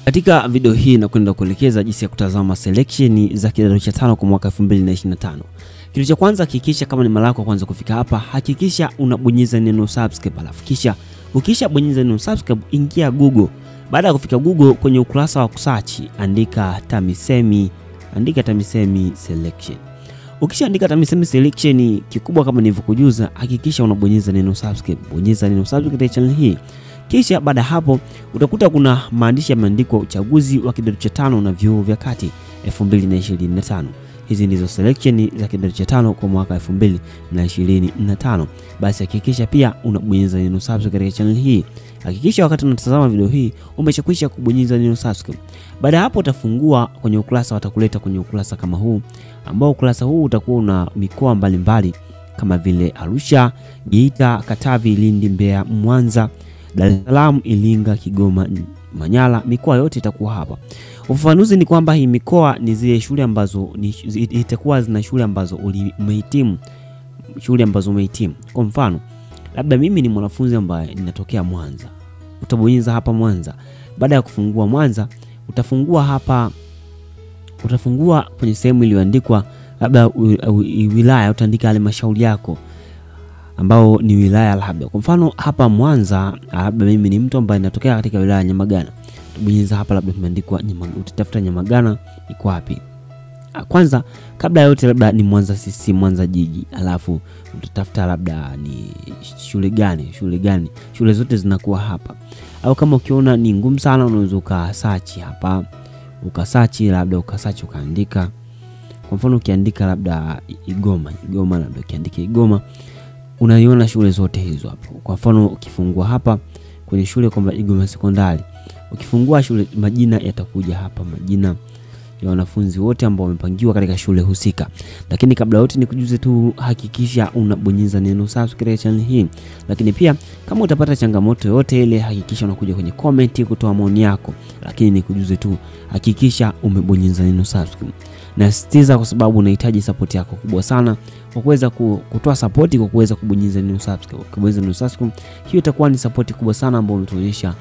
Katika video hii nakwenda kuelekeza jinsi ya kutazama selection za kidato cha 5 kwa mwaka 2025. Kitu cha kwanza, hakikisha kama ni mara yako kwanza kufika hapa, hakikisha unabonyeza neno subscribe, alafu kisha ukishabonyeza neno subscribe ingia Google. Baada ya kufika Google, kwenye ukurasa wa kusearch andika TAMISEMI selection. Ukishaandika TAMISEMI selection, kikubwa kama nilivyokujuza, hakikisha unabonyeza neno subscribe. Bonyeza neno subscribe katika channel hii. Kisha baada hapo utakuta kuna maandishi yameandikwa uchaguzi wa kidato cha 5 na vyuo vya kati 2025. Hizi ndizo selection za kidato cha 5 kwa mwaka 2025. Basi hakikisha pia unabonyeza neno subscribe katika channel hii. Hakikisha wakati unatazama video hii umeshakwisha kubonyeza neno subscribe. Baada hapo utafungua kwenye ukurasa, watakuleta kwenye ukurasa kama huu, ambao ukurasa huu utakuwa una mikoa mbalimbali kama vile Arusha, Geita, Katavi, Lindi, Mbeya, Mwanza, Dar es Salaam, Iringa, Kigoma, Manyara. Mikoa yote itakuwa hapa. Ufafanuzi ni kwamba hii mikoa ni zile shule ambazo itakuwa zina shule ambazo umehitimu. Kwa mfano, labda mimi ni mwanafunzi ambaye ninatokea Mwanza. Utabonyeza hapa Mwanza. Baada ya kufungua Mwanza, utafungua kwenye sehemu iliyoandikwa labda wilaya, utaandika halmashauri yako ambao ni wilaya labda. Kwa mfano hapa Mwanza, labda mimi ni mtu ambaye natokea katika wilaya ya Nyamagana. Tubonyeza hapa, labda tumeandikwa Nyamagana, utatafuta Nyamagana iko wapi. Kwanza kabla ya yote labda ni Mwanza CC, Mwanza jiji, alafu utatafuta labda ni shule gani. Shule zote zinakuwa hapa. Au kama ukiona ni ngumu sana unaweza ukasearch hapa. Labda ukaandika. Kwa mfano ukiandika labda Igoma, labda ukiandika Igoma, unaiona shule zote hizo hapo. Kwa mfano ukifungua hapa kwenye shule kwamba Igoma Sekondari, ukifungua shule majina yatakuja hapa, majina ya wanafunzi wote ambao wamepangiwa katika shule husika. Lakini kabla yote nikujuze tu, hakikisha unabonyeza neno subscribe katika channel hii. Lakini pia kama utapata changamoto yote ile, hakikisha unakuja kwenye comment kutoa maoni yako. Lakini nikujuze tu, hakikisha umebonyeza neno subscribe. Nasisitiza kwa sababu unahitaji support yako kubwa sana kwa kuweza kutoa support, kwa kuweza kubonyeza neno subscribe. Kubonyeza neno subscribe, hiyo itakuwa ni support kubwa sana ambayo unatuonyesha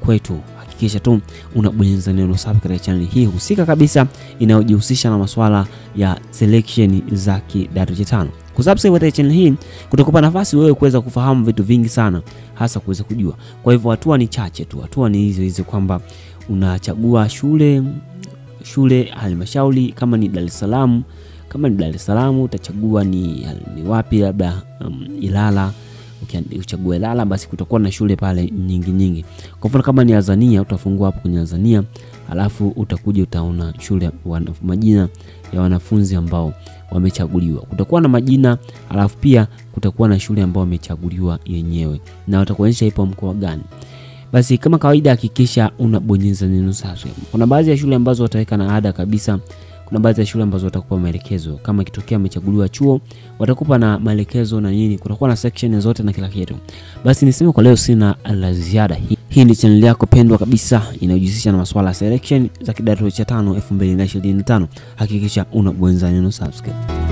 kwetu. Hakikisha tu unabonyeza neno subscribe katika channel hii husika kabisa inayojihusisha na masuala ya selection za kidato cha 5. Kusubscribe katika channel hii kutakupa nafasi wewe kuweza kufahamu vitu vingi sana, hasa kuweza kujua. Kwa hivyo hatua ni chache tu. Hatua ni hizo kwamba unachagua shule halmashauri. Kama ni Dar es Salaam, utachagua ni wapi, labda Ilala. Ukichagua Ilala, basi kutakuwa na shule pale nyingi. Kwa mfano kama ni Tanzania, utafungua hapo kwenye Tanzania, alafu utakuja utaona shule, majina ya wanafunzi ambao wamechaguliwa. Kutakuwa na majina, alafu pia kutakuwa na shule ambao wamechaguliwa yenyewe, na watakuonyesha ipo mkoa gani. Basi kama kawaida, hakikisha unabonyeza neno subscribe. Kuna baadhi ya shule ambazo wataweka na ada kabisa. Kuna baadhi ya shule ambazo watakupa maelekezo. Kama ikitokea umechaguliwa chuo, watakupa na maelekezo na nini. Kutakuwa na section zote na kila kitu. Basi niseme kwa leo sina la ziada. Hii ni channel yako pendwa kabisa inayojihusisha na masuala ya selection za kidato cha 5 2025. Hakikisha unabonyeza neno subscribe.